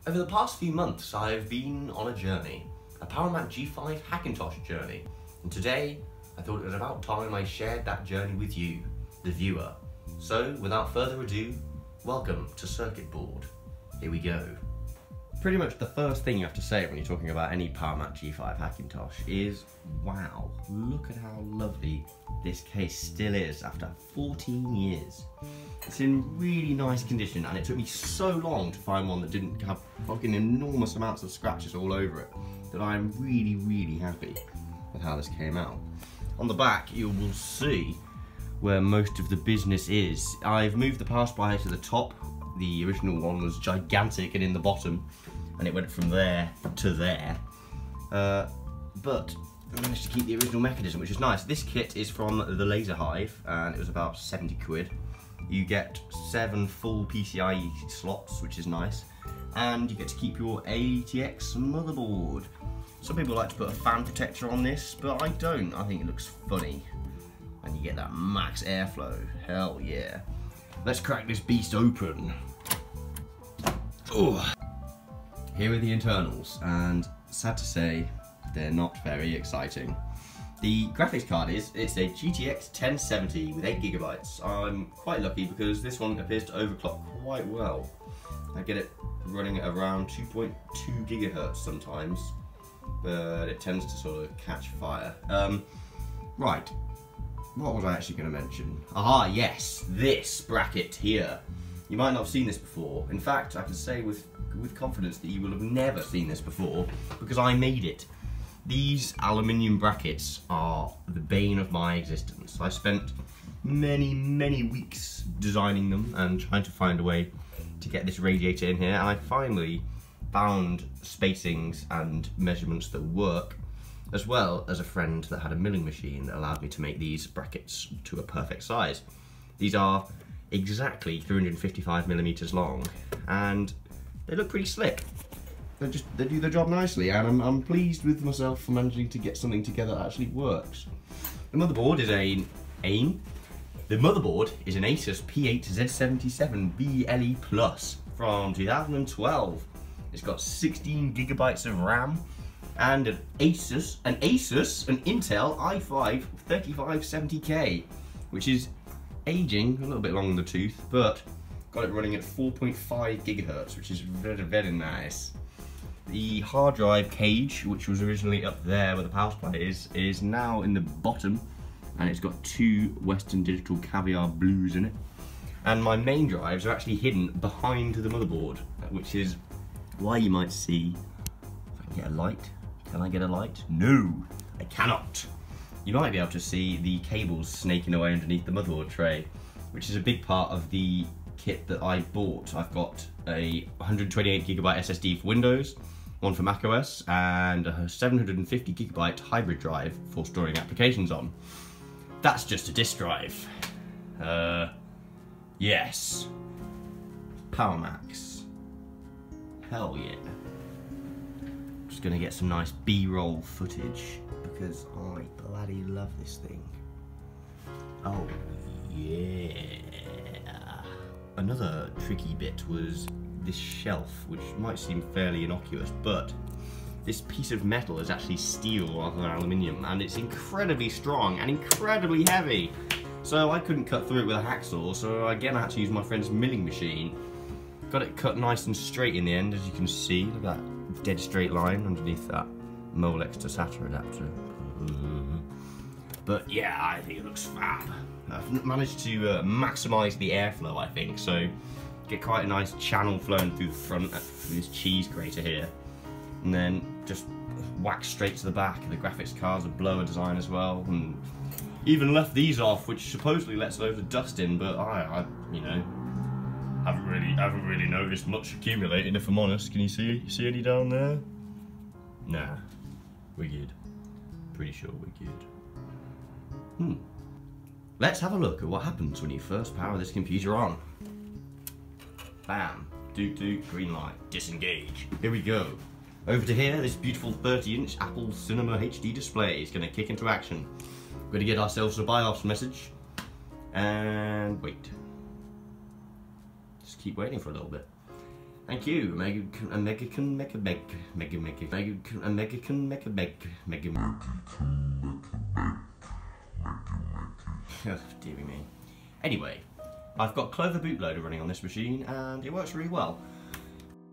Over the past few months, I've been on a journey, a PowerMac G5 Hackintosh journey, and today I thought it was about time I shared that journey with you, the viewer. So, without further ado, welcome to Circuit Board. Here we go. Pretty much the first thing you have to say when you're talking about any PowerMac G5 Hackintosh is, wow, look at how lovely this case still is after 14 years. It's in really nice condition, and it took me so long to find one that didn't have fucking enormous amounts of scratches all over it that I'm really happy with how this came out. On the back you will see where most of the business is. I've moved the power supply to the top. The original one was gigantic and in the bottom, and it went from there to there. But I managed to keep the original mechanism, which is nice. This kit is from the Laser Hive, and it was about 70 quid. You get 7 full PCIe slots, which is nice, and you get to keep your ATX motherboard. Some people like to put a fan protector on this, but I don't. I think it looks funny, and you get that max airflow. Hell yeah. Let's crack this beast open. Oh. Here are the internals, and sad to say, they're not very exciting. The graphics card it's a GTX 1070 with 8GB. I'm quite lucky because this one appears to overclock quite well. I get it running at around 2.2 GHz sometimes, but it tends to sort of catch fire. Right, what was I actually going to mention? Aha, yes, this bracket here. You might not have seen this before. In fact, I can say with confidence that you will have never seen this before because I made it. These aluminium brackets are the bane of my existence. I spent many weeks designing them and trying to find a way to get this radiator in here, and I finally found spacings and measurements that work, as well as a friend that had a milling machine that allowed me to make these brackets to a perfect size. These are exactly 355mm long, and they look pretty slick. They do their job nicely, and I'm pleased with myself for managing to get something together that actually works. The motherboard is an Asus P8Z77 BLE Plus from 2012. It's got 16GB of RAM and an Intel i5 3570K, which is aging a little bit long in the tooth, but got it running at 4.5 GHz, which is very nice. The hard drive cage, which was originally up there where the power supply is now in the bottom, and it's got 2 Western Digital Caviar Blues in it. And my main drives are actually hidden behind the motherboard, which is why you might see, if I can get a light, can I get a light? No, I cannot. You might be able to see the cables snaking away underneath the motherboard tray, which is a big part of the kit that I bought. I've got a 128GB SSD for Windows, one for macOS, and a 750GB hybrid drive for storing applications on. That's just a disk drive. Yes. PowerMacs. Hell yeah. Just gonna get some nice B-roll footage because I bloody love this thing. Oh yeah. Another tricky bit was this shelf, which might seem fairly innocuous, but this piece of metal is actually steel rather than aluminium, and it's incredibly strong and incredibly heavy. So I couldn't cut through it with a hacksaw, so again I had to use my friend's milling machine. Got it cut nice and straight in the end, as you can see. Look at that dead straight line underneath that Molex to SATA adapter. But yeah, I think it looks fab. I've managed to maximise the airflow, I think, so get quite a nice channel flowing through the front through this cheese grater here, and then just whack straight to the back. The graphics card's a blower design as well, and even left these off, which supposedly lets loads of dust in, but I you know, haven't really noticed much accumulating, if I'm honest. Can you see any down there? Nah, we're good. Pretty sure we're good. Let's have a look at what happens when you first power this computer on. Bam, doot, green light, disengage. Here we go. Over to here, this beautiful 30-inch Apple Cinema HD display is going to kick into action. We're going to get ourselves a BIOS message, and wait. Just keep waiting for a little bit. Thank you, American dearie me. Anyway, I've got Clover bootloader running on this machine and it works really well.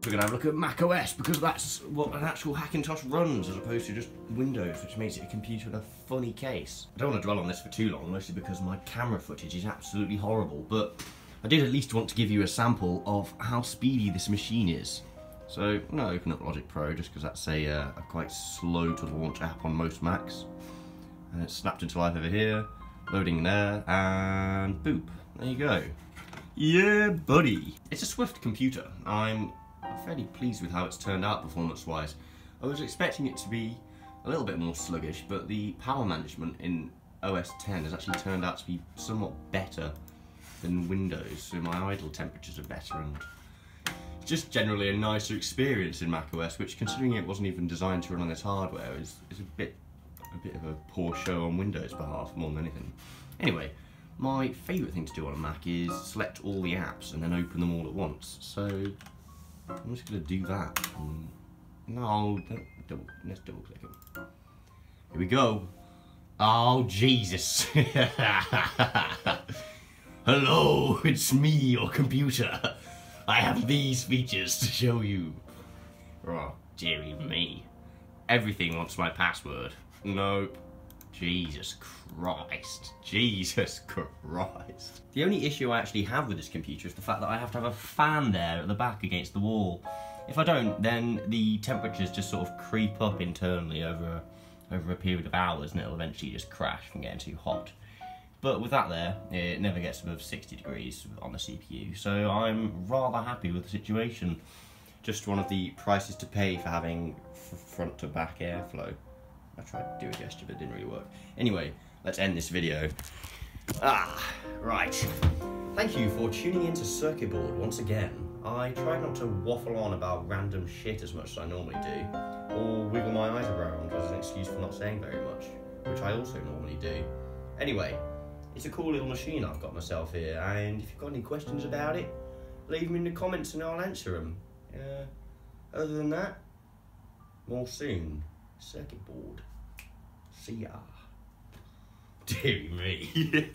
We're going to have a look at Mac OS because that's what an actual Hackintosh runs as opposed to just Windows, which makes it a computer in a funny case. I don't want to dwell on this for too long, mostly because my camera footage is absolutely horrible, but I did at least want to give you a sample of how speedy this machine is. So I'm going to open up Logic Pro just because that's a quite slow to launch app on most Macs. And it's snapped into life over here, loading there, and boop, there you go. Yeah, buddy. It's a swift computer. I'm fairly pleased with how it's turned out performance-wise. I was expecting it to be a little bit more sluggish, but the power management in OS X has actually turned out to be somewhat better than Windows, so my idle temperatures are better, and it's just generally a nicer experience in macOS, which, considering it wasn't even designed to run on this hardware, is a bit of a poor show on Windows' behalf more than anything. Anyway, my favourite thing to do on a Mac is select all the apps and then open them all at once. So I'm just going to do that. No, let's double click them. Here we go. Oh, Jesus. Hello, it's me, your computer. I have these features to show you. Oh, dearie me. Everything wants my password. Nope. Jesus Christ. Jesus Christ. The only issue I actually have with this computer is the fact that I have to have a fan there at the back against the wall. If I don't, then the temperatures just sort of creep up internally over a period of hours, and it'll eventually just crash from getting too hot. But with that there, it never gets above 60 degrees on the CPU, so I'm rather happy with the situation. Just one of the prices to pay for having front to back airflow. I tried to do a gesture, but it didn't really work. Anyway, let's end this video. Right. Thank you for tuning into Circuit Board once again. I try not to waffle on about random shit as much as I normally do, or wiggle my eyes around as an excuse for not saying very much, which I also normally do. Anyway, it's a cool little machine I've got myself here, and if you've got any questions about it, leave them in the comments and I'll answer them. Other than that, more soon. Circuit board. See ya. Dear me.